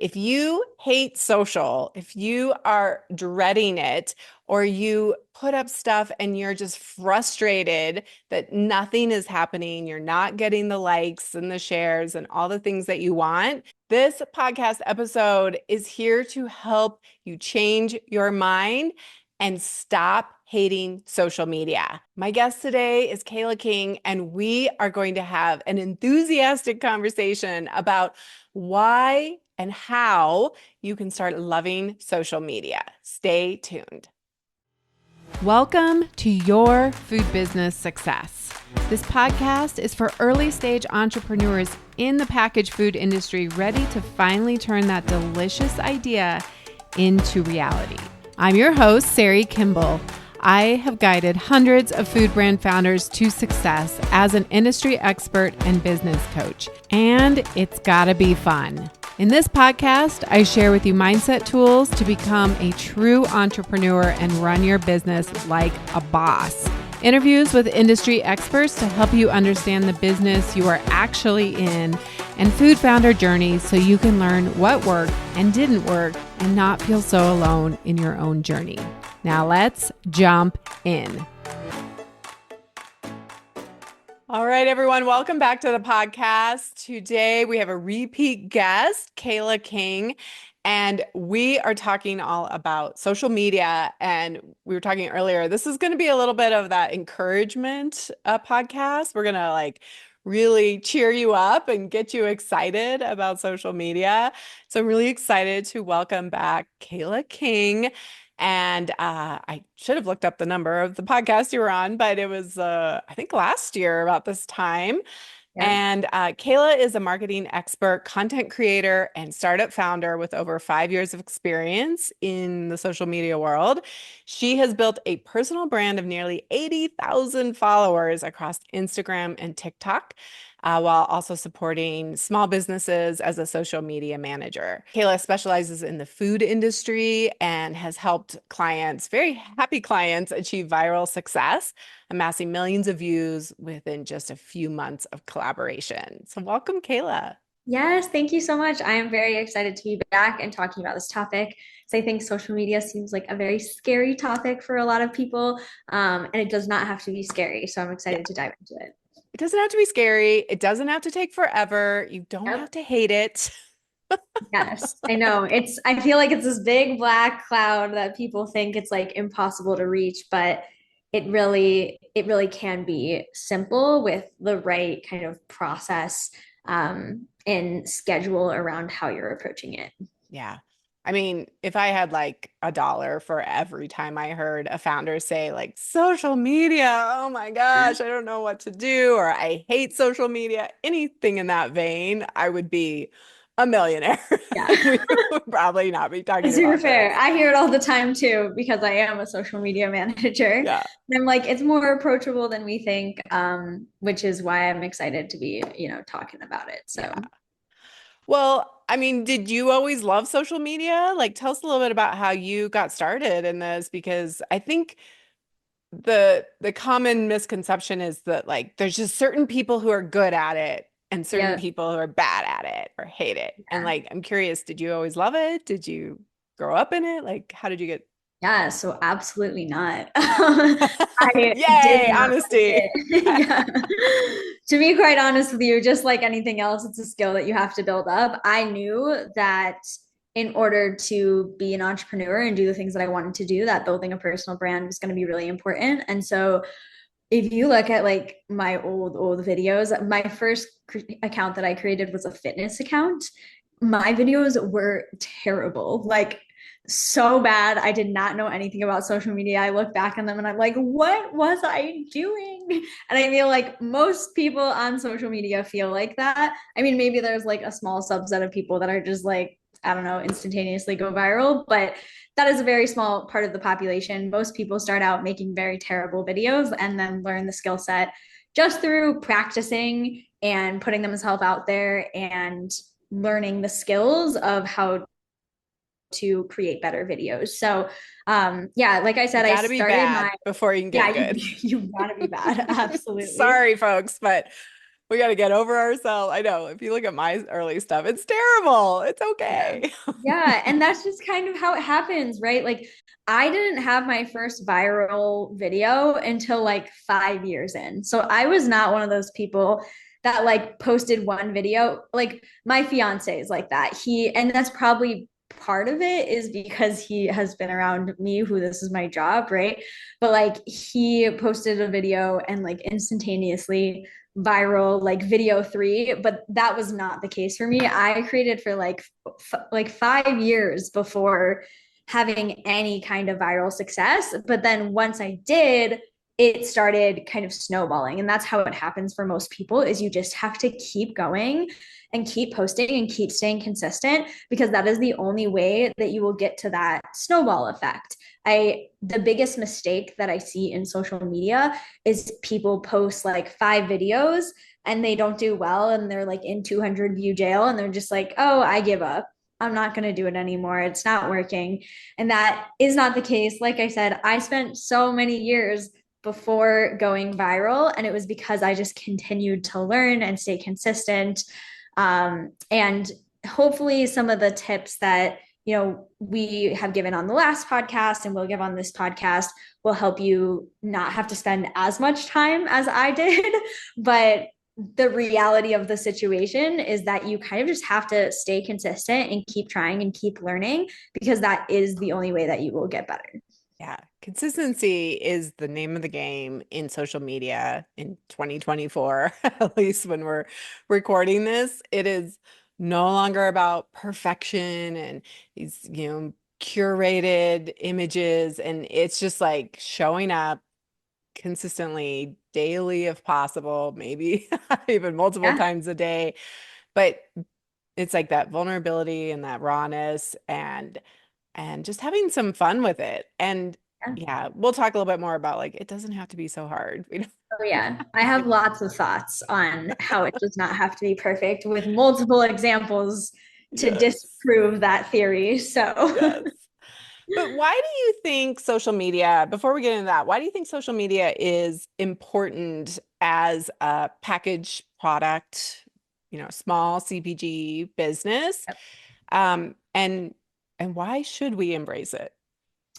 If you hate social, if you are dreading it, or you put up stuff and you're just frustrated that nothing is happening, you're not getting the likes and the shares and all the things that you want, this podcast episode is here to help you change your mind and stop hating social media. My guest today is Kayla King, and we are going to have an enthusiastic conversation about why and how you can start loving social media. Stay tuned. Welcome to Your Food Business Success. This podcast is for early stage entrepreneurs in the packaged food industry ready to finally turn that delicious idea into reality. I'm your host, Sari Kimbell. I have guided hundreds of food brand founders to success as an industry expert and business coach, and it's gotta be fun. In this podcast, I share with you mindset tools to become a true entrepreneur and run your business like a boss. Interviews with industry experts to help you understand the business you are actually in, and food founder journeys so you can learn what worked and didn't work and not feel so alone in your own journey. Now let's jump in. All right, everyone, welcome back to the podcast. Today we have a repeat guest, Kayla King, and we are talking all about social media. And we were talking earlier, this is going to be a little bit of that encouragement podcast. We're going to really cheer you up and get you excited about social media. So I'm really excited to welcome back Kayla King. And I should have looked up the number of the podcast you were on, but it was, I think last year about this time. Yeah. And Kayla is a marketing expert, content creator, and startup founder with over 5 years of experience in the social media world. She has built a personal brand of nearly 80,000 followers across Instagram and TikTok, while also supporting small businesses as a social media manager. Kayla specializes in the food industry and has helped clients, very happy clients, achieve viral success, amassing millions of views within just a few months of collaboration. So welcome, Kayla. Yes, thank you so much. I am very excited to be back and talking about this topic. So I think social media seems like a very scary topic for a lot of people, and it does not have to be scary. So I'm Yeah, excited to dive into it. it doesn't have to be scary. It doesn't have to take forever. You don't have Yep. to hate it. Yes, I know. I feel like it's this big black cloud that people think it's like impossible to reach, but it really can be simple with the right kind of process, and schedule around how you're approaching it. Yeah. I mean, if I had like $1 for every time I heard a founder say social media, oh my gosh, I don't know what to do, or I hate social media, anything in that vein, I would be a millionaire. Yeah. We would probably not be talking Super about fair. this. I hear it all the time too, because I am a social media manager. Yeah. And I'm like, it's more approachable than we think, which is why I'm excited to be, talking about it. So, Yeah. Well, I mean, did you always love social media? Like, tell us a little bit about how you got started in this, because I think the common misconception is that there's just certain people who are good at it and certain yeah. people who are bad at it or hate it. And I'm curious, did you always love it? Did you grow up in it? How did you get Yeah, so absolutely not. I did Yay, not like honesty. it. Yeah. To be quite honest with you, just like anything else, it's a skill that you have to build up. I knew that in order to be an entrepreneur and do the things that I wanted to do, that building a personal brand was going to be really important. And so if you look at like my old videos, my first account that I created was a fitness account. My videos were terrible, like so bad. I did not know anything about social media. I look back on them and I'm like, what was I doing? And I feel like most people on social media feel like that. I mean, maybe there's like a small subset of people that are just like, I don't know, instantaneously go viral, but that is a very small part of the population. Most people start out making very terrible videos and then learn the skill set just through practicing and putting themselves out there and learning the skills of how to create better videos. So, yeah, like I You said, I got to be started my, bad before you can yeah, get good. you gotta be bad. Absolutely. Sorry, folks, but We got to get over ourselves. I know. If you look at my early stuff, it's terrible. It's Yeah. okay. Yeah. And that's just kind of how it happens, right? Like, I didn't have my first viral video until like 5 years in. So I was not one of those people that like posted one video. Like, my fiance is like that. And that's probably part of it is because he has been around me, who this is my job, right? But like, he posted a video and like instantaneously viral like video 3, but that was not the case for me. I created for like 5 years before having any kind of viral success, but then once I did, it started kind of snowballing. And that's how it happens for most people, is you just have to keep going and keep posting and keep staying consistent, because that is the only way that you will get to that snowball effect. The biggest mistake that I see in social media is people post like 5 videos and they don't do well and they're like in 200 view jail and they're just like, oh, I give up. I'm not going to do it anymore. It's not working. And that is not the case. Like I said, I spent so many years before going viral, and it was because I just continued to learn and stay consistent. And hopefully, some of the tips that we have given on the last podcast and we'll give on this podcast will help you not have to spend as much time as I did. But the reality of the situation is that you kind of just have to stay consistent and keep trying and keep learning, because that is the only way that you will get better. Yeah, consistency is the name of the game in social media in 2024, at least when we're recording this. It is no longer about perfection and these, curated images. And it's just like showing up consistently, daily if possible, maybe even multiple Yeah. times a day. But it's like that vulnerability and that rawness and just having some fun with it. And Yeah. yeah, we'll talk a little bit more about like it doesn't have to be so hard. We don't, Oh, yeah. I have lots of thoughts on how it does not have to be perfect, with multiple examples to yes. disprove that theory. So, Yes. But why do you think social media, before we get into that, why do you think social media is important as a packaged product, small CPG business? And why should we embrace it?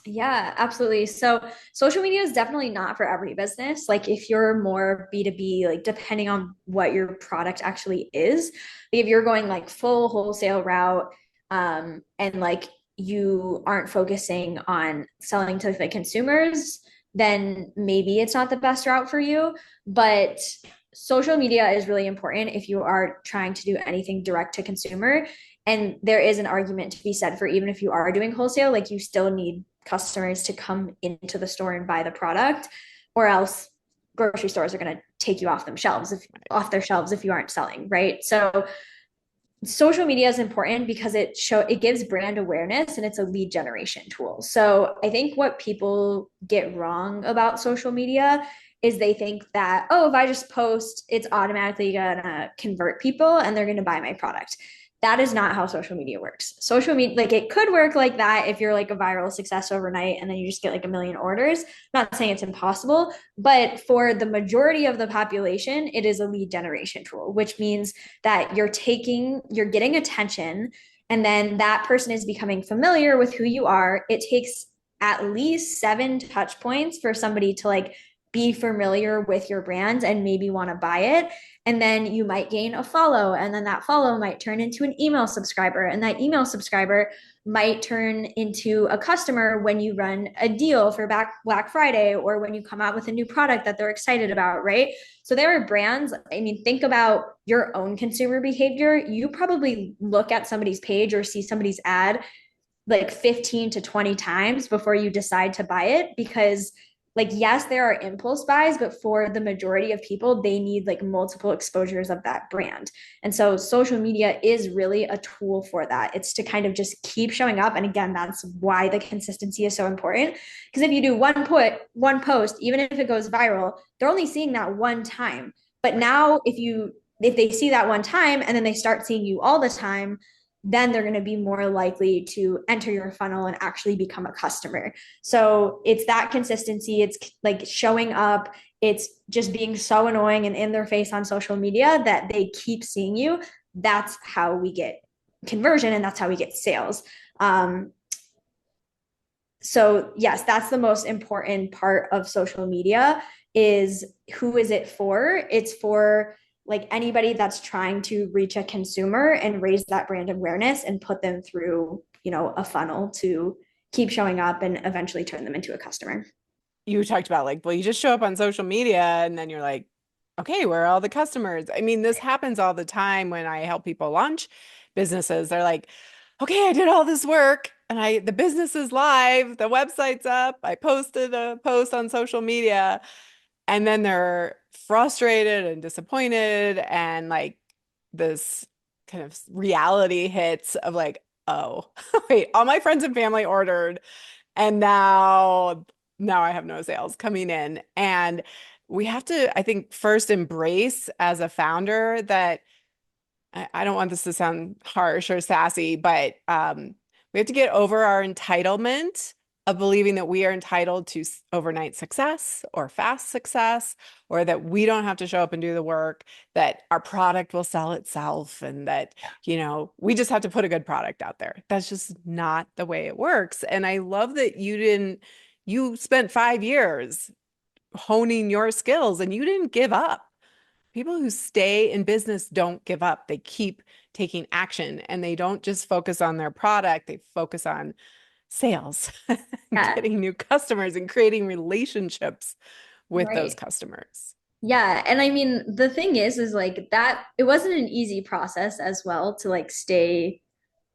yeah, absolutely. So social media is definitely not for every business. Like, if you're more B2B, like depending on what your product actually is, if you're going like full wholesale route, and like you aren't focusing on selling to the consumers, then maybe it's not the best route for you. But social media is really important if you are trying to do anything direct to consumer. And there is an argument to be said for, even if you are doing wholesale, like, you still need customers to come into the store and buy the product, or else grocery stores are going to take you off their shelves if you aren't selling, right? So social media is important because it gives brand awareness and it's a lead generation tool. So I think what people get wrong about social media is they think that, oh, if I just post, it's automatically gonna convert people and they're gonna buy my product. That is not how social media works. Social media, like, it could work like that if you're like a viral success overnight and then you just get like a million orders. I'm not saying it's impossible, but for the majority of the population, it is a lead generation tool, which means that you're getting attention, and then that person is becoming familiar with who you are. It takes at least 7 touch points for somebody to like be familiar with your brand and maybe want to buy it. And then you might gain a follow, and then that follow might turn into an email subscriber, and that email subscriber might turn into a customer when you run a deal for Black Friday, or when you come out with a new product that they're excited about, right? So there are brands, I mean, think about your own consumer behavior. You probably look at somebody's page or see somebody's ad like 15 to 20 times before you decide to buy it, because, like, yes, there are impulse buys, but for the majority of people, they need like multiple exposures of that brand. And so social media is really a tool for that. It's to kind of just keep showing up. And again, that's why the consistency is so important. Because if you do one post, even if it goes viral, they're only seeing that one time. But Right. now if they see that one time and then they start seeing you all the time, then they're going to be more likely to enter your funnel and actually become a customer. So it's that consistency. It's like showing up it's just being so annoying and in their face on social media that they keep seeing you. That's how we get conversion and that's how we get sales. So yes, that's the most important part of social media is who is it for? It's for like anybody that's trying to reach a consumer and raise that brand awareness and put them through, a funnel to keep showing up and eventually turn them into a customer. You talked about like, well, you just show up on social media and then you're like, okay, where are all the customers? I mean, this happens all the time when I help people launch businesses. They're like, okay, I did all this work and the business is live, the website's up, I posted a post on social media, and then they're frustrated and disappointed and like this kind of reality hits of like, oh, wait, all my friends and family ordered and now I have no sales coming in. And we have to, I think, first embrace as a founder that I don't want this to sound harsh or sassy, but we have to get over our entitlement of believing that we are entitled to overnight success or fast success, or that we don't have to show up and do the work, that our product will sell itself, and that, we just have to put a good product out there. That's just not the way it works. And I love that you spent 5 years honing your skills and you didn't give up. People who stay in business don't give up. They keep taking action and they don't just focus on their product, they focus on sales, Yeah, getting new customers and creating relationships with those right. customers. Yeah, and I mean the thing is like that it wasn't an easy process as well to like stay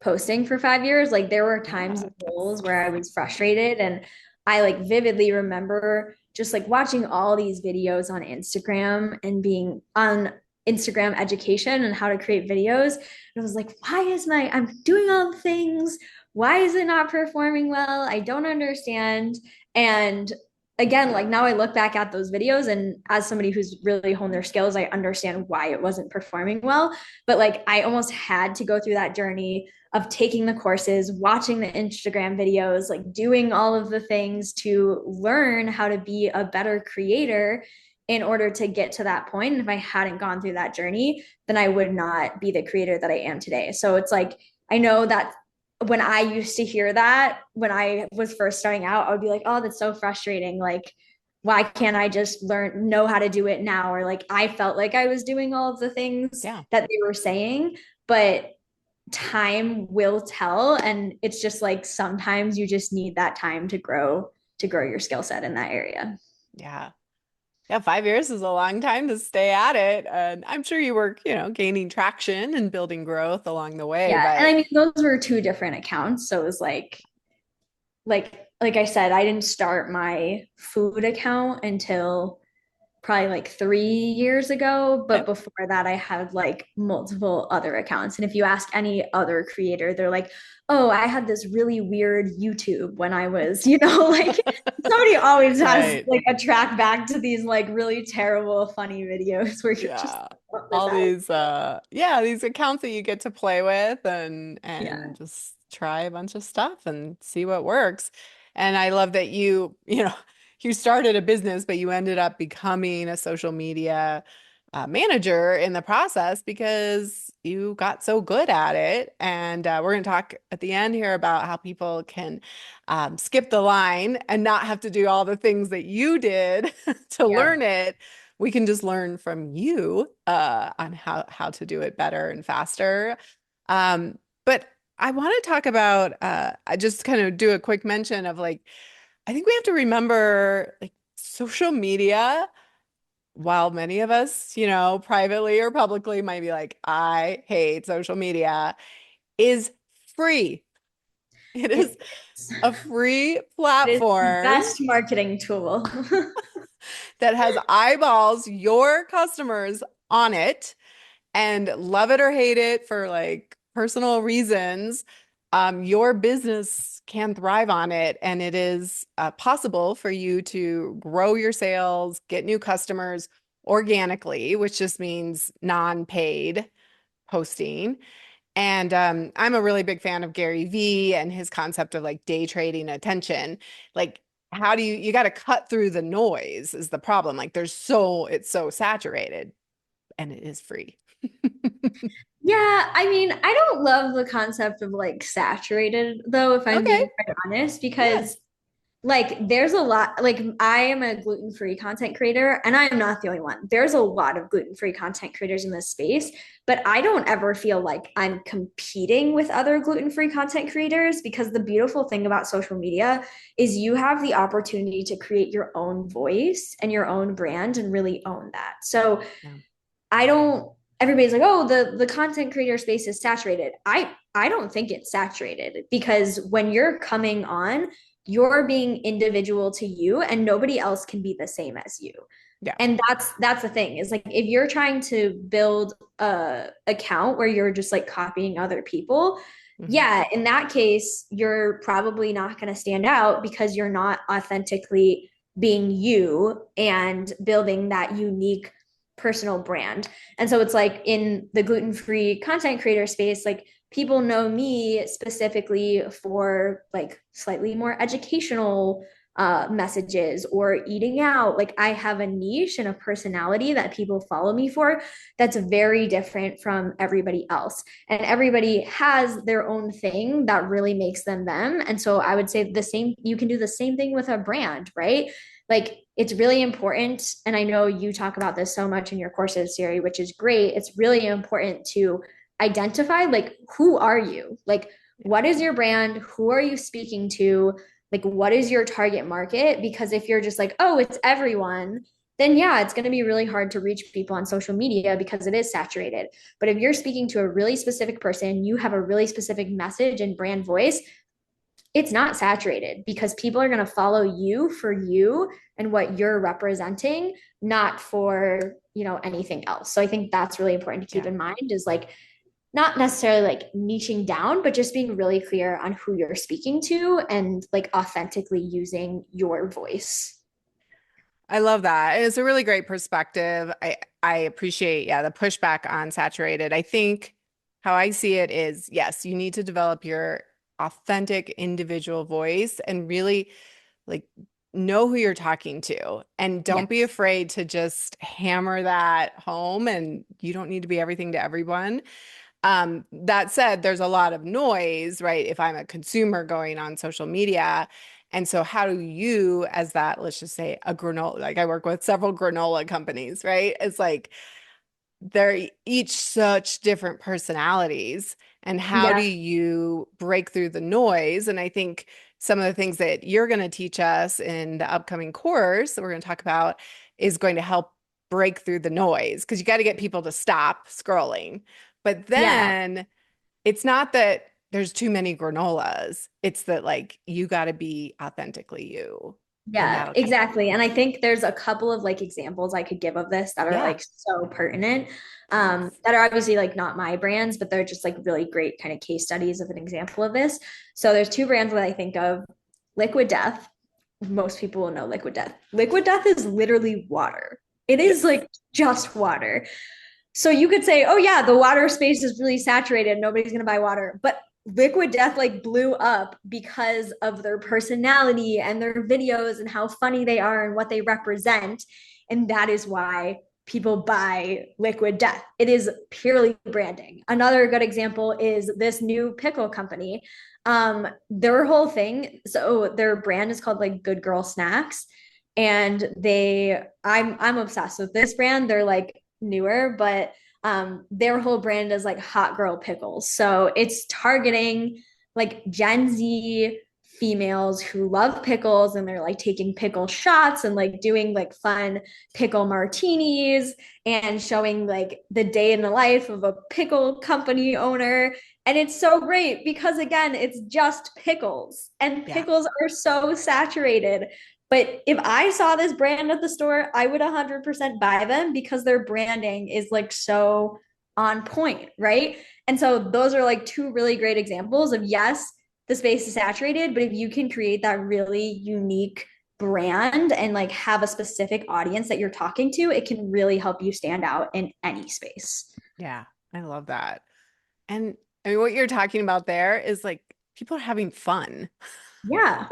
posting for 5 years. Like there were times Yeah, and roles where I was frustrated and I like vividly remember just like watching all these videos on Instagram and being on Instagram education and how to create videos. And I was like, I'm doing all the things. Why is it not performing well? I don't understand. And again, like now I look back at those videos and as somebody who's really honed their skills, I understand why it wasn't performing well. But like I almost had to go through that journey of taking the courses, watching the Instagram videos, like doing all of the things to learn how to be a better creator in order to get to that point. And if I hadn't gone through that journey, then I would not be the creator that I am today. So it's like, I know that when I used to hear that when I was first starting out, I would be like, oh, that's so frustrating. Like, why can't I just know how to do it now? Or like, I felt like I was doing all of the things yeah, that they were saying, but time will tell. And it's just like sometimes you just need that time to grow your skill set in that area. yeah. Yeah, 5 years is a long time to stay at it. And I'm sure you were, gaining traction and building growth along the way, Yeah. And I but mean, those were two different accounts. So it was like I said, I didn't start my food account until probably like 3 years ago. But yep. before that, I had like multiple other accounts. And if you ask any other creator, they're like, oh, I had this really weird YouTube when I was, like somebody always has Right. like a track back to these like really terrible, funny videos where you're just, Yeah. what was All that? these these accounts that you get to play with and Yeah. just try a bunch of stuff and see what works. And I love that you started a business, but you ended up becoming a social media manager in the process because you got so good at it. And we're going to talk at the end here about how people can skip the line and not have to do all the things that you did to Yeah. learn it. We can just learn from you on how to do it better and faster. But I want to talk about I just kind of do a quick mention of like I think we have to remember like social media, while many of us, privately or publicly might be like, I hate social media, is free. It It is is. a free It is the platform best marketing tool. that has eyeballs, your customers on it, and love it or hate it for like personal reasons. Your business can thrive on it, and it is possible for you to grow your sales, get new customers organically, which just means non-paid posting. And I'm a really big fan of Gary Vee and his concept of like day trading attention. Like how do you got to cut through the noise is the problem. Like it's so saturated and it is free. Yeah, I mean, I don't love the concept of like saturated though, if I'm Okay. being quite honest, Yeah. because like there's a lot, like I am a gluten-free content creator and I'm not the only one. There's a lot of gluten-free content creators in this space, but I don't ever feel like I'm competing with other gluten-free content creators because the beautiful thing about social media is you have the opportunity to create your own voice and your own brand and really own that. So Yeah. I don't everybody's like, "Oh, the content creator space is saturated." I don't think it's saturated because when you're coming on, you're being individual to you and nobody else can be the same as you. Yeah. And that's the thing is like if you're trying to build a account where you're just like copying other people, Mhm. yeah, in that case, you're probably not going to stand out because you're not authentically being you and building that unique personal brand. And so it's like in the gluten-free content creator space, like people know me specifically for like slightly more educational messages or eating out. Like I have a niche and a personality that people follow me for that's very different from everybody else. And everybody has their own thing that really makes them them. And so I would say the same, you can do the same thing with a brand, right? Like it's really important. And I know you talk about this so much in your courses, Sari, which is great. It's really important to identify like who are you? Like what is your brand? Who are you speaking to? Like what is your target market? Because if you're just like, oh, it's everyone, then yeah, it's going to be really hard to reach people on social media because it is saturated. But if you're speaking to a really specific person, you have a really specific message and brand voice, it's not saturated because people are going to follow you for you and what you're representing, not for, anything else. So I think that's really important to keep Yeah. in mind is like not necessarily like niching down, but just being really clear on who you're speaking to and like authentically using your voice. I love that. It's a really great perspective. I appreciate, yeah, the pushback on saturated. I think how I see it is, yes, you need to develop your authentic individual voice and really like know who you're talking to and don't be Yes. afraid to just hammer that home and you don't need to be everything to everyone. That said, there's a lot of noise, right? If I'm a consumer going on social media. And so how do you, as that, let's just say a granola, like I work with several granola companies, right? It's like they're each such different personalities. And how do Yeah. you break through the noise? And I think some of the things that you're going to teach us in the upcoming course that we're going to talk about is going to help break through the noise because you got to get people to stop scrolling. But Yeah. then it's not that there's too many granolas. It's that like you got to be authentically you and Yeah, that'll keep them. exactly. And I think there's a couple of like examples I could give of this that are Yeah. like so pertinent, Yes. that are obviously like not my brands, but they're just like really great kind of case studies of an example of this. So there's two brands that I think of. Liquid Death. Most people will know Liquid Death. Liquid Death is literally water. It is Yes. like just water. So you could say, oh yeah, the water space is really saturated. Nobody's gonna buy water. But Liquid Death like blew up because of their personality and their videos and how funny they are and what they represent. And that is why people buy Liquid Death. It is purely branding. Another good example is this new pickle company. Their whole thing, so their brand is called like Good Girl Snacks. And I'm obsessed with this brand. They're like newer, but their whole brand is like hot girl pickles. So it's targeting like Gen Z females who love pickles and they're like taking pickle shots and like doing like fun pickle martinis and showing like the day in the life of a pickle company owner. And it's so great because again, it's just pickles and Yeah. pickles are so saturated. But if I saw this brand at the store, I would 100% buy them because their branding is like so on point, right? And so those are like two really great examples of yes, the space is saturated, but if you can create that really unique brand and like have a specific audience that you're talking to, it can really help you stand out in any space. Yeah. I love that. And I mean, what you're talking about there is like people are having fun. Yeah.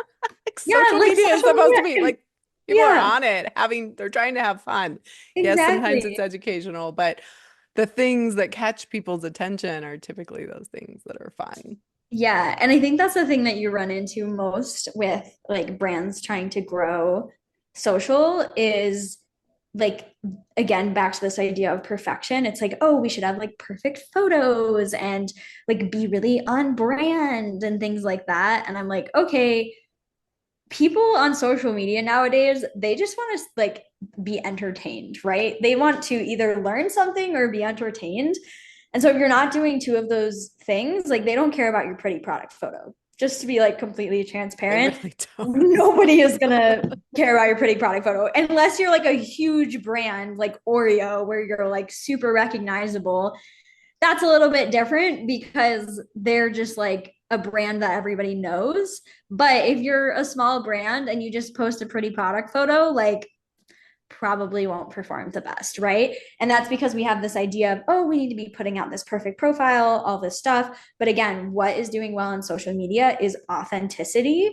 like Yeah, social like media is social supposed to media be is, like people are yeah, on it they're trying to have fun. Yes, sometimes it's exactly. educational, but the things that catch people's attention are typically those things that are fun. Yeah, and I think that's the thing that you run into most with like brands trying to grow social is like again back to this idea of perfection. It's like, oh, we should have like perfect photos and like be really on brand and things like that. And I'm like, okay, people on social media nowadays, they just want to like be entertained, right? They want to either learn something or be entertained. And so if you're not doing two of those things, like they don't care about your pretty product photo. Just to be like completely They transparent, really don't. nobody is gonna care about your pretty product photo unless you're like a huge brand like Oreo, where you're like super recognizable. That's a little bit different because they're just like a brand that everybody knows. But if you're a small brand and you just post a pretty product photo, like probably won't perform the best, right? And that's because we have this idea of, oh, we need to be putting out this perfect profile, all this stuff. But again, what is doing well on social media is authenticity.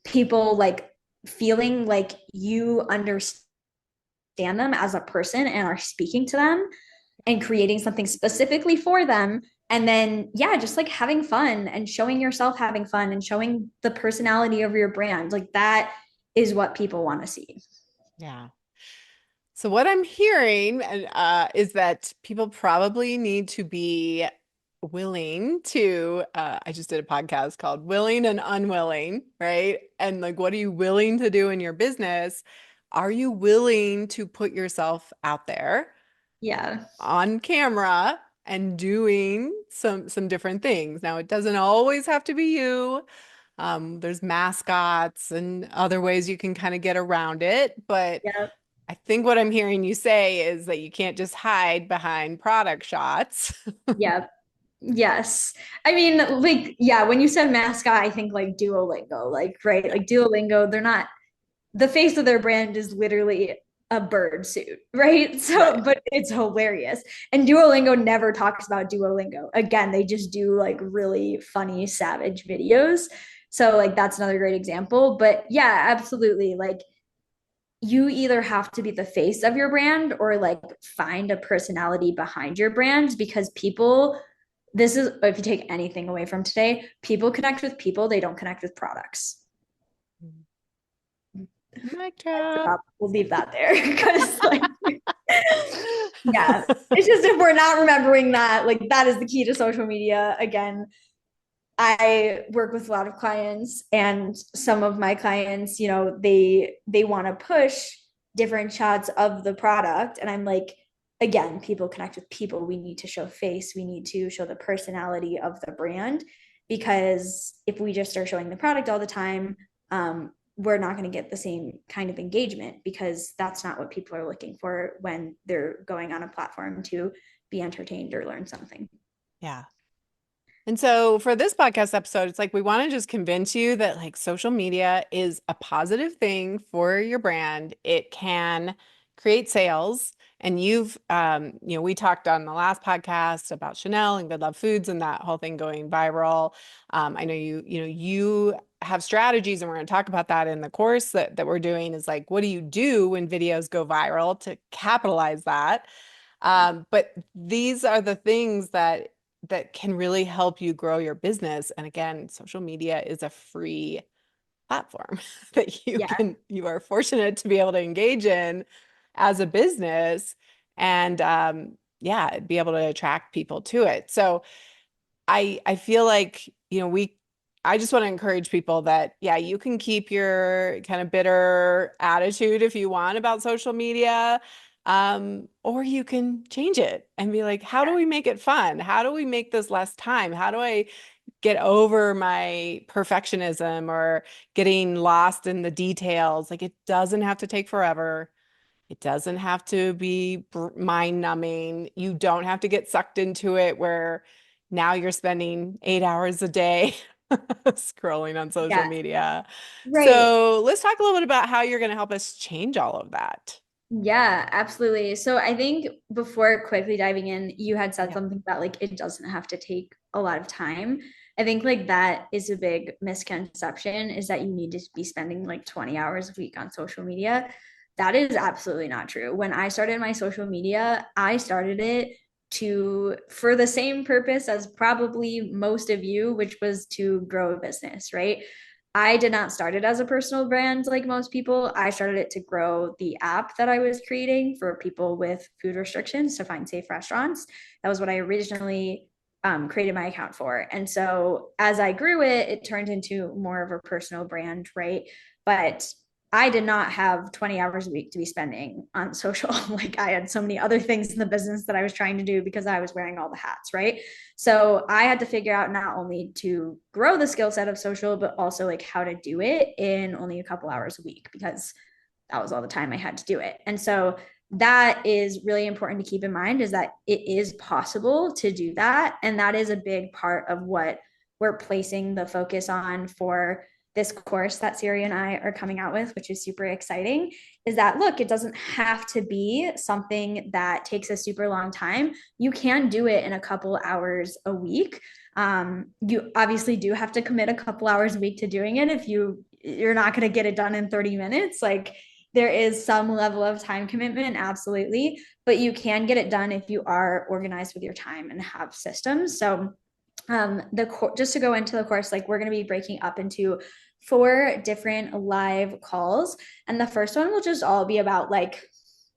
People like feeling like you understand them as a person and are speaking to them and creating something specifically for them. And then, yeah, just like having fun and showing yourself having fun and showing the personality of your brand. Like that is what people want to see. Yeah. So what I'm hearing is that people probably need to be willing to, I just did a podcast called Willing and Unwilling, right? And like, what are you willing to do in your business? Are you willing to put yourself out there Yeah. on camera and doing some different things? Now, it doesn't always have to be you. There's mascots and other ways you can kind of get around it, but Yeah. I think what I'm hearing you say is that you can't just hide behind product shots. Yeah. Yes. I mean, like, yeah, when you said mascot, I think like Duolingo, like, right? Yeah, Like Duolingo, they're not the face of their brand is literally a bird suit, right? So, right. but it's hilarious. And Duolingo never talks about Duolingo. Again, they just do like really funny, savage videos. So, like, that's another great example. But yeah, absolutely. Like, you either have to be the face of your brand or like find a personality behind your brand because people, this is, if you take anything away from today, people connect with people, they don't connect with products. Mic drop. We'll leave that there because like yeah, it's just if we're not remembering that, like that is the key to social media. Again, I work with a lot of clients and some of my clients, they want to push different shots of the product and I'm like, again, people connect with people. We need to show face, we need to show the personality of the brand because if we just start showing the product all the time, we're not going to get the same kind of engagement because that's not what people are looking for when they're going on a platform to be entertained or learn something. Yeah. And so for this podcast episode, it's like we want to just convince you that like social media is a positive thing for your brand. It can create sales. And we talked on the last podcast about Chanel and Good Love Foods and that whole thing going viral. I know you have strategies, and we're going to talk about that in the course that we're doing is like, what do you do when videos go viral to capitalize that? But these are the things that can really help you grow your business. And again, social media is a free platform that Yeah. you are fortunate to be able to engage in as a business and yeah, be able to attract people to it. So I feel like, I just want to encourage people that, yeah, you can keep your kind of bitter attitude if you want about social media, or you can change it and be like, how do we make it fun? How do we make this less time? How do I get over my perfectionism or getting lost in the details? Like, it doesn't have to take forever. It doesn't have to be mind numbing. You don't have to get sucked into it where now you're spending 8 hours a day scrolling on social Yeah. media. Right. So let's talk a little bit about how you're going to help us change all of that. Yeah, absolutely. So I think before quickly diving in, you had said Yeah. something that like it doesn't have to take a lot of time. I think like that is a big misconception is that you need to be spending like 20 hours a week on social media. That is absolutely not true. When I started my social media, I started it for the same purpose as probably most of you, which was to grow a business, right? I did not start it as a personal brand like most people. I started it to grow the app that I was creating for people with food restrictions to find safe restaurants. That was what I originally created my account for. And so as I grew it, it turned into more of a personal brand, right? But I did not have 20 hours a week to be spending on social. Like I had so many other things in the business that I was trying to do because I was wearing all the hats, right? So I had to figure out not only to grow the skill set of social, but also like how to do it in only a couple hours a week because that was all the time I had to do it. And so that is really important to keep in mind is that it is possible to do that. And that is a big part of what we're placing the focus on for this course that Sari and I are coming out with, which is super exciting, is that look, it doesn't have to be something that takes a super long time. You can do it in a couple hours a week. You obviously do have to commit a couple hours a week to doing it. If you're not going to get it done in 30 minutes, like there is some level of time commitment, absolutely, but you can get it done if you are organized with your time and have systems. So just to go into the course, like we're going to be breaking up into 4 different live calls, and the first one will just all be about like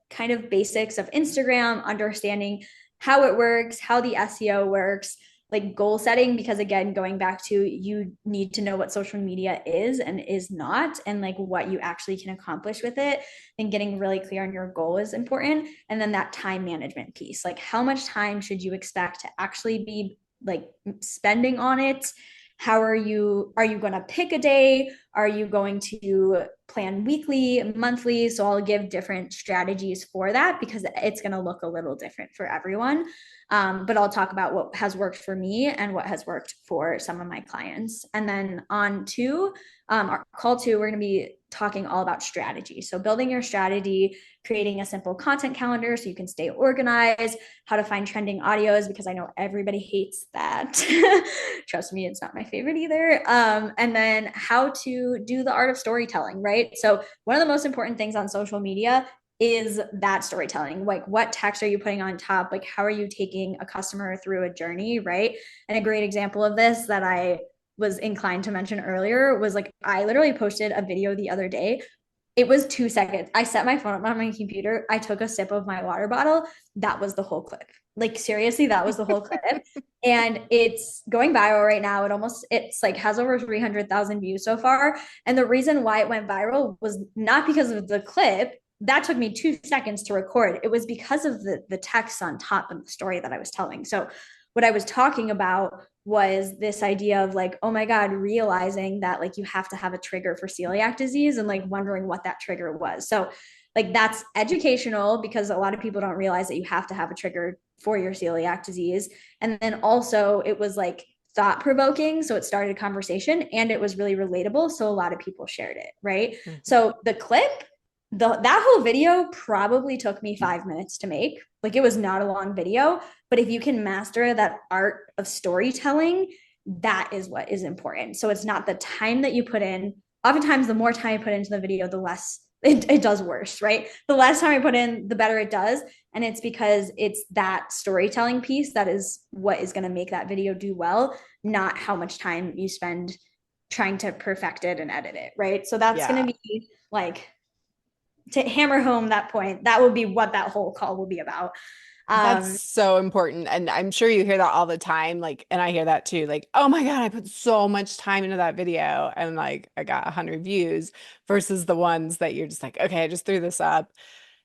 kind of basics of Instagram, understanding how it works, how the SEO works, like goal setting, because again, going back to you need to know what social media is and is not, and like what you actually can accomplish with it, and getting really clear on your goal is important. And then that time management piece, like how much time should you expect to actually be like spending on it? How are you going to pick a day? Are you going to plan weekly, monthly? So I'll give different strategies for that because it's going to look a little different for everyone. But I'll talk about what has worked for me and what has worked for some of my clients. And then on our call two, we're going to be talking all about strategy. So building your strategy, creating a simple content calendar so you can stay organized, how to find trending audios, because I know everybody hates that. Trust me, it's not my favorite either. And then how to do the art of storytelling, right? So one of the most important things on social media is that storytelling. Like what text are you putting on top? Like how are you taking a customer through a journey, right? And a great example of this that I was inclined to mention earlier was like I literally posted a video the other day. It was 2 seconds. I set my phone up on my computer. I took a sip of my water bottle. That was the whole clip. Like seriously, that was the whole clip. And it's going viral right now. It's like has over 300,000 views so far. And the reason why it went viral was not because of the clip. That took me 2 seconds to record. It was because of the text on top of the story that I was telling. So what I was talking about was this idea of like, oh my God, realizing that like you have to have a trigger for celiac disease and like wondering what that trigger was. So like that's educational because a lot of people don't realize that you have to have a trigger for your celiac disease. And then also it was like thought provoking. So it started a conversation and it was really relatable. So a lot of people shared it. Right. Mhm. So the clip, that whole video probably took me 5 minutes to make. Like it was not a long video, but if you can master that art of storytelling, that is what is important. So it's not the time that you put in. Oftentimes, the more time I put into the video, the less it does worse, right? The less time I put in, the better it does. And it's because it's that storytelling piece that is what is going to make that video do well, not how much time you spend trying to perfect it and edit it, right? So that's going Yeah. to be like to hammer home that point. That would be what that whole call will be about. That's Um, so important. And I'm sure you hear that all the time. Like, and I hear that too. Like, oh my God, I put so much time into that video and like I got 100 views versus the ones that you're just like, okay, I just threw this up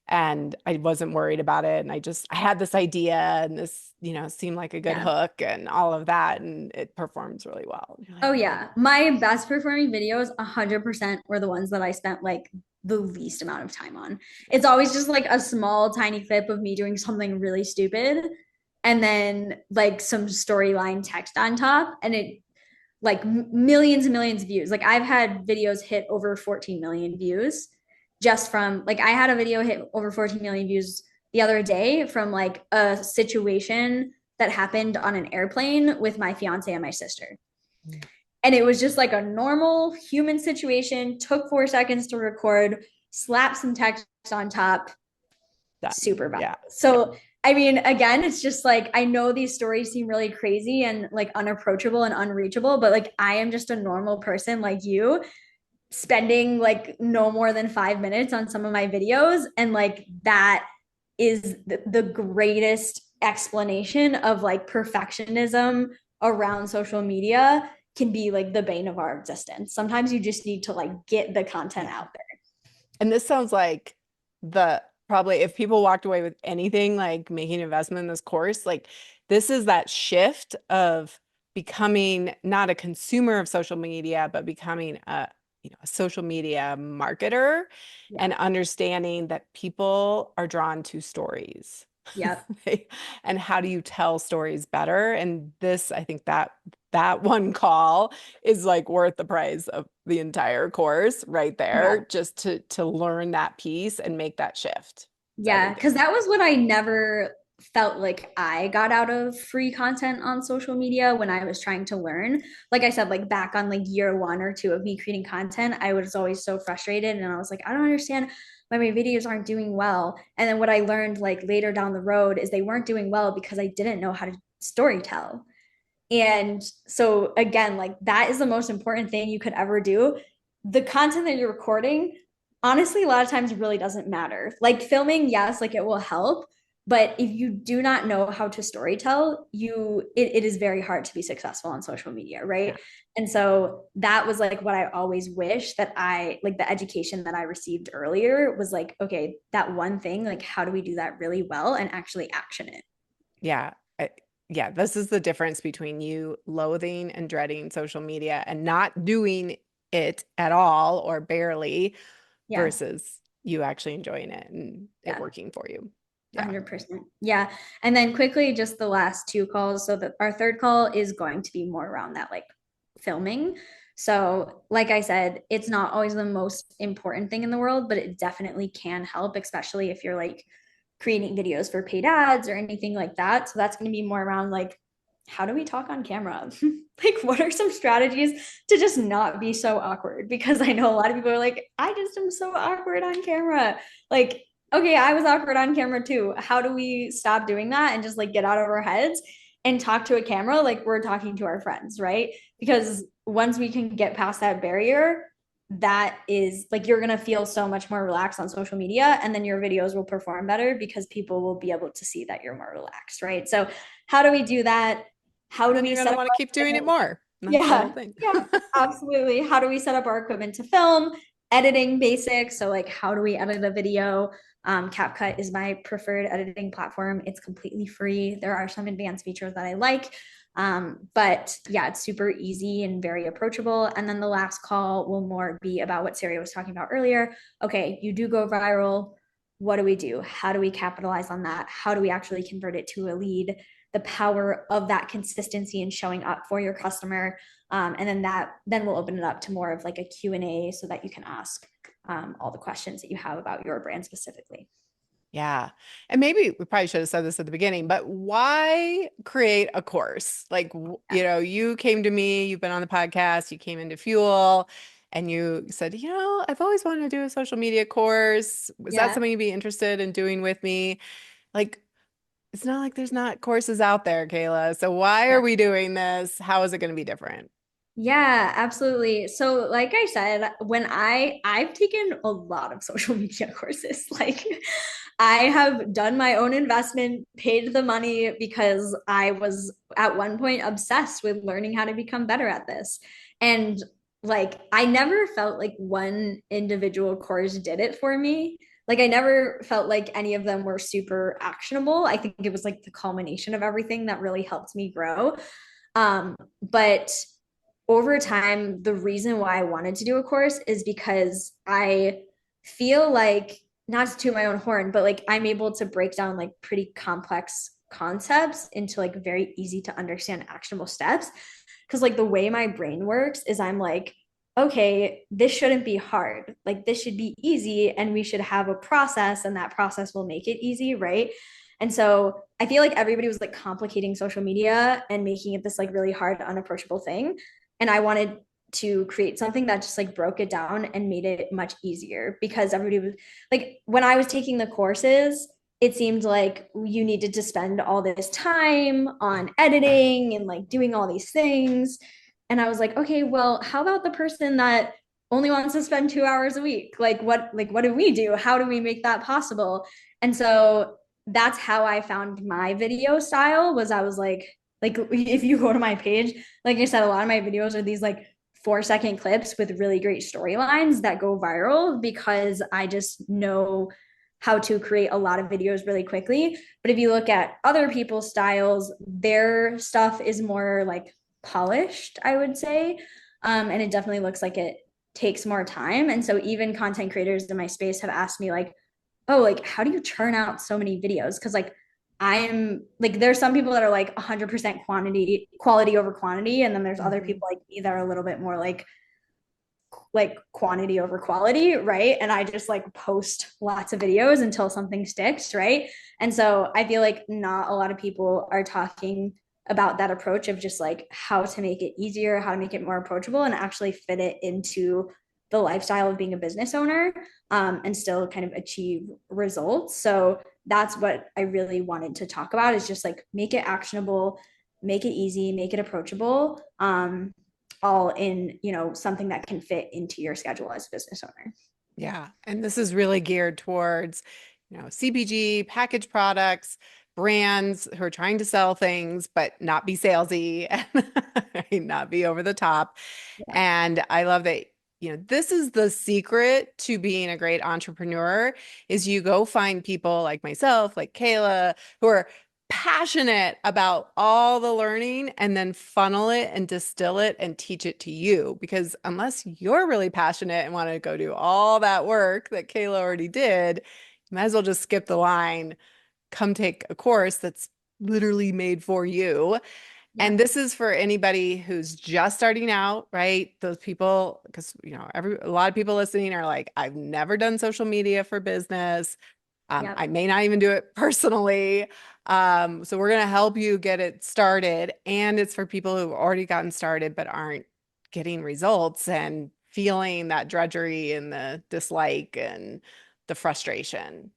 and I wasn't worried about it. And I had this idea and this, seemed like a good yeah. hook and all of that. And it performs really well. You're like, Oh oh, yeah. My best performing videos 100% were the ones that I spent like the least amount of time on. It's always just like a small tiny clip of me doing something really stupid and then like some storyline text on top and it like millions and millions of views. Like I've had videos hit over 14 million views just from like I had a video hit over 14 million views the other day from like a situation that happened on an airplane with my fiance and my sister. And it was just like a normal human situation, took 4 seconds to record, slap some text on top, Done. super Yeah. valuable. So, I mean, again, it's just like I know these stories seem really crazy and like unapproachable and unreachable, but like I am just a normal person like you, spending like no more than 5 minutes on some of my videos. And like that is the greatest explanation of like perfectionism around social media can be like the bane of our existence. Sometimes you just need to like get the content Yeah. out there. And this sounds like the probably if people walked away with anything like making an investment in this course, like this is that shift of becoming not a consumer of social media, but becoming a social media marketer Yeah. and understanding that people are drawn to stories. Yep. And how do you tell stories better? And this, I think that one call is like worth the price of the entire course right Yeah. there, just to learn that piece and make that shift. So I Yeah, think because that was what I never felt like I got out of free content on social media when I was trying to learn. Like I said, like back on like year one or two of me creating content, I was always so frustrated and I was like, I don't understand why my videos aren't doing well. And then what I learned like later down the road is they weren't doing well because I didn't know how to story tell. And so again, like that is the most important thing you could ever do. The content that you're recording, honestly, a lot of times really doesn't matter. Like filming, yes, like it will help, but if you do not know how to storytell, it is very hard to be successful on social media, yeah. right? And so that was like what I always wish that I like the education that I received earlier was like, okay, that one thing, like how do we do that really well and actually action it? Yeah. Yeah, this is the difference between you loathing and dreading social media and not doing it at all or barely Yeah. versus you actually enjoying it and it Yeah. working for you. Yeah. 100%. Yeah. And then quickly, just the last two calls. So that our third call is going to be more around that like filming. So, like I said, it's not always the most important thing in the world, but it definitely can help, especially if you're like creating videos for paid ads or anything like that. So, that's going to be more around like, how do we talk on camera? Like, what are some strategies to just not be so awkward? Because I know a lot of people are like, I just am so awkward on camera. Like, okay, I was awkward on camera too. How do we stop doing that and just like get out of our heads and talk to a camera like we're talking to our friends, right? Because once we can get past that barrier, that is like you're going to feel so much more relaxed on social media and then your videos will perform better because people will be able to see that you're more relaxed, right? So, how do we do that? How And do then we you're going to set up want to keep our doing it equipment? more. And that's the whole Yeah, thing. yeah, absolutely. How do we set up our equipment to film? Editing basics. So, like, how do we edit a video? CapCut is my preferred editing platform. It's completely free. There are some advanced features that I like. But yeah, it's super easy and very approachable. And then the last call will more be about what Sari was talking about earlier. Okay, you do go viral. What do we do? How do we capitalize on that? How do we actually convert it to a lead? The power of that consistency and showing up for your customer. And then we'll open it up to more of like a Q&A so that you can ask all the questions that you have about your brand specifically. Yeah. And maybe we probably should have said this at the beginning, but why create a course? Like, Yeah. you came to me, you've been on the podcast, you came into Fuel, and you said, I've always wanted to do a social media course. Was that Yeah. something you'd be interested in doing with me? Like, it's not like there's not courses out there, Kayla. So why are Yeah. we doing this? How is it going to be different? Yeah, absolutely. So like I said, when I've taken a lot of social media courses. Like I have done my own investment, paid the money because I was at one point obsessed with learning how to become better at this. And like I never felt like one individual course did it for me. Like I never felt like any of them were super actionable. I think it was like the culmination of everything that really helped me grow. But over time, the reason why I wanted to do a course is because I feel like, not to toot my own horn, but like I'm able to break down like pretty complex concepts into like very easy to understand actionable steps. Cause like the way my brain works is I'm like, okay, this shouldn't be hard. Like this should be easy and we should have a process and that process will make it easy, right? And so I feel like everybody was like complicating social media and making it this like really hard, unapproachable thing. And I wanted to create something that just like broke it down and made it much easier because everybody was like, when I was taking the courses, it seemed like you needed to spend all this time on editing and like doing all these things. And I was like, okay, well, how about the person that only wants to spend 2 hours a week? Like what do we do? How do we make that possible? And so that's how I found my video style was I was like if you go to my page, like I said, a lot of my videos are these like 4-second clips with really great storylines that go viral because I just know how to create a lot of videos really quickly. But if you look at other people's styles, their stuff is more like polished, I would say. And it definitely looks like it takes more time. And so even content creators in my space have asked me like, oh, like how do you churn out so many videos? Because like I am like there's some people that are like 100% quality over quantity, and then there's other Mhm. people like me that are a little bit more like quantity over quality, right? And I just like post lots of videos until something sticks, right? And so I feel like not a lot of people are talking about that approach of just like how to make it easier, how to make it more approachable, and actually fit it into the lifestyle of being a business owner, and still kind of achieve results. So that's what I really wanted to talk about is just like make it actionable, make it easy, make it approachable. All in, something that can fit into your schedule as a business owner. Yeah. And this is really geared towards, CPG, packaged products, brands who are trying to sell things, but not be salesy and not be over the top. Yeah. And I love that, this is the secret to being a great entrepreneur is you go find people like myself, like Kayla, who are passionate about all the learning and then funnel it and distill it and teach it to you. Because unless you're really passionate and want to go do all that work that Kayla already did, you might as well just skip the line, come take a course that's literally made for you. Yeah. And this is for anybody who's just starting out, right? Those people, because a lot of people listening are like, I've never done social media for business. Yep. I may not even do it personally. So we're gonna help you get it started. And it's for people who've already gotten started but aren't getting results and feeling that drudgery and the dislike and the frustration.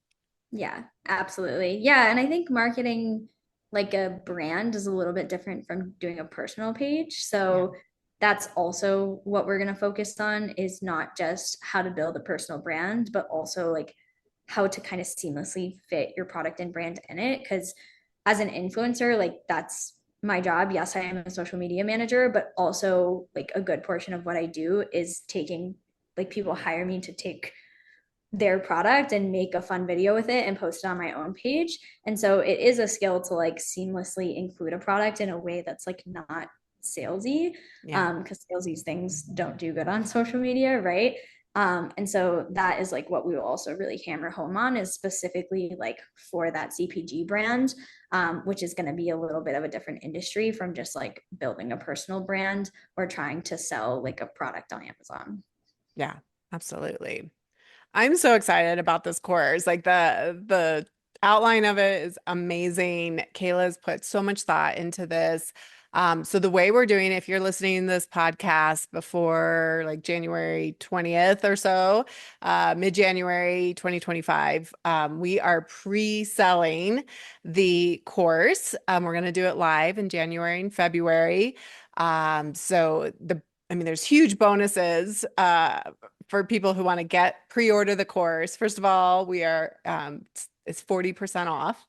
Yeah, absolutely. Yeah, and I think marketing like a brand is a little bit different from doing a personal page. Yeah. So that's also what we're going to focus on is not just how to build a personal brand, but also like how to kind of seamlessly fit your product and brand in it. Because as an influencer, like that's my job. Yes, I am a social media manager, but also like a good portion of what I do is taking like people hire me to take their product and make a fun video with it and post it on my own page. And so it is a skill to like seamlessly include a product in a way that's like not salesy, Yeah. because salesy things don't do good on social media, right? And so that is like what we will also really hammer home on is specifically like for that CPG brand, which is going to be a little bit of a different industry from just like building a personal brand or trying to sell like a product on Amazon. Yeah, absolutely. I'm so excited about this course. Like the outline of it is amazing. Kayla's put so much thought into this. So the way we're doing, if you're listening to this podcast before like January 20th or so, mid-January 2025, we are pre-selling the course. We're going to do it live in January and February. There's huge bonuses for people who want to pre-order the course. First of all, it's 40% off.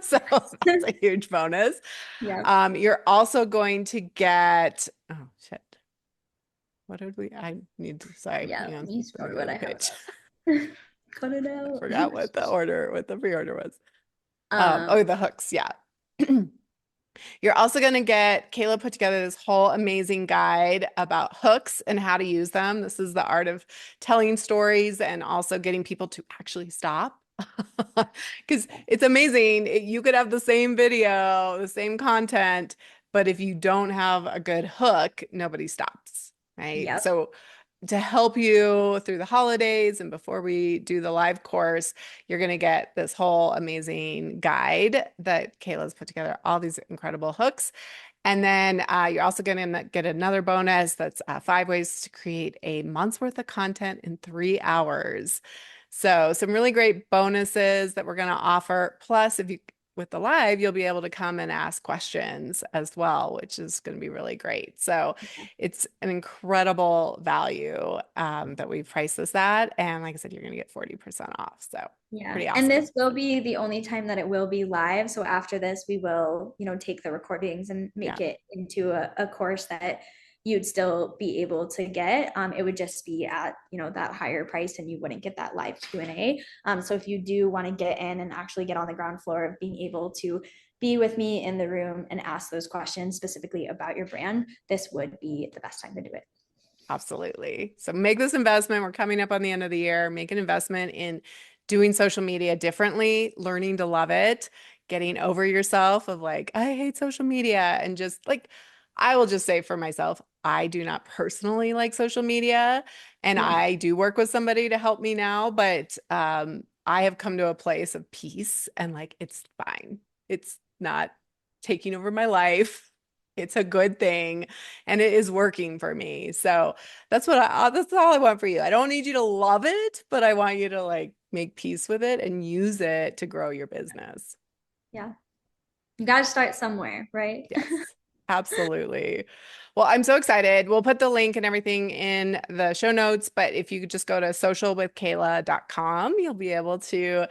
So that's a huge bonus. Yeah. You're also going to get, oh shit. What did I need to, sorry, Yeah, hang let on. me Let see me go to what the I have page. it up. Cut it I out. forgot what the pre-order was. Oh, Um, the hooks. Yeah. You're also going to get Kayla put together this whole amazing guide about hooks and how to use them. This is the art of telling stories and also getting people to actually stop. Because it's amazing. You could have the same video, the same content, but if you don't have a good hook, nobody stops, right? yep. So to help you through the holidays and before we do the live course, you're going to get this whole amazing guide that Kayla's put together, all these incredible hooks. And then you're also going to get another bonus that's 5 ways to create a month's worth of content in 3 hours. So some really great bonuses that we're going to offer. Plus, if you with the live, you'll be able to come and ask questions as well, which is going to be really great. So it's an incredible value that we've priced this at. And like I said, you're going to get 40% off. So Yeah. pretty And awesome. this will be the only time that it will be live. So after this, we will, take the recordings and Yeah, make it into a course that you'd still be able to get. It would just be at, that higher price and you wouldn't get that live Q&A. So if you do want to get in and actually get on the ground floor of being able to be with me in the room and ask those questions specifically about your brand, this would be the best time to do it. absolutely. So make this investment. We're coming up on the end of the year. Make an investment in doing social media differently, learning to love it, getting over yourself of like, I hate social media. And just like, I will just say for myself, I do not personally like social media. And Yeah. I do work with somebody to help me now, but I have come to a place of peace and like, it's fine. It's not taking over my life. It's a good thing and it is working for me. So that's all I want for you. I don't need you to love it, but I want you to like make peace with it and use it to grow your business. Yeah. You got to start somewhere, right? Yes, absolutely. Well, I'm so excited. We'll put the link and everything in the show notes, but if you could just go to socialwithkayla.com, you'll be able to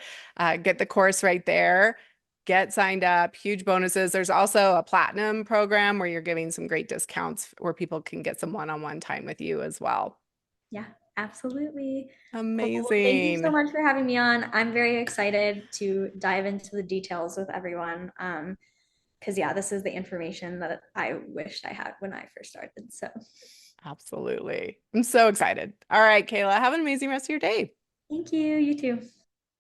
get the course right there. Get signed up, huge bonuses. There's also a platinum program where you're giving some great discounts where people can get some one-on-one time with you as well. Yeah, absolutely. Cool. Well, thank you so Amazing. much for having me on. I'm very excited to dive into the details with everyone. Because yeah, this is the information that I wished I had when I first started. So Absolutely. I'm so excited. All right, Kayla, have an amazing rest of your day. thank you. You too.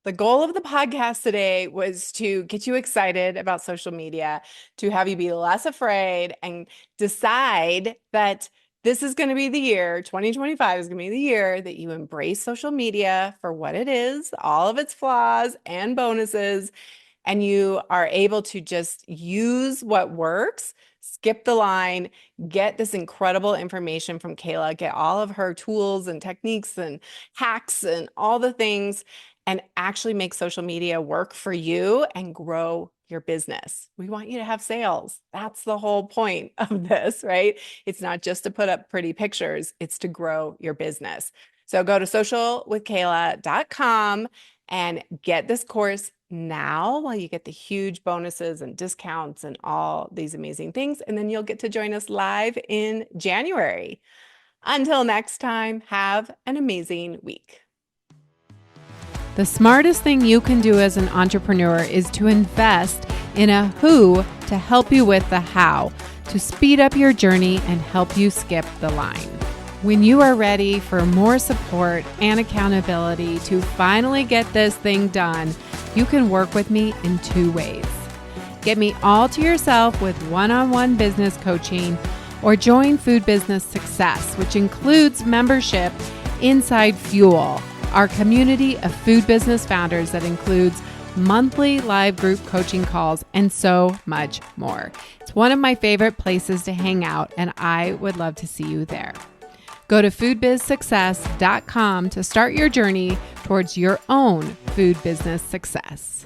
The goal of the podcast today was to get you excited about social media, to have you be less afraid and decide that this is going to be the year, 2025 is going to be the year that you embrace social media for what it is, all of its flaws and bonuses, and you are able to just use what works, skip the line, get this incredible information from Kayla, get all of her tools and techniques and hacks and all the things, and actually make social media work for you and grow your business. We want you to have sales. That's the whole point of this, right? It's not just to put up pretty pictures, it's to grow your business. So go to socialwithkayla.com and get this course now while you get the huge bonuses and discounts and all these amazing things. And then you'll get to join us live in January. Until next time, have an amazing week. The smartest thing you can do as an entrepreneur is to invest in a who to help you with the how, to speed up your journey and help you skip the line. When you are ready for more support and accountability to finally get this thing done, you can work with me in 2 ways. Get me all to yourself with one-on-one business coaching, or join Food Business Success, which includes membership inside Fuel, our community of food business founders that includes monthly live group coaching calls and so much more. It's one of my favorite places to hang out, and I would love to see you there. Go to foodbizsuccess.com to start your journey towards your own food business success.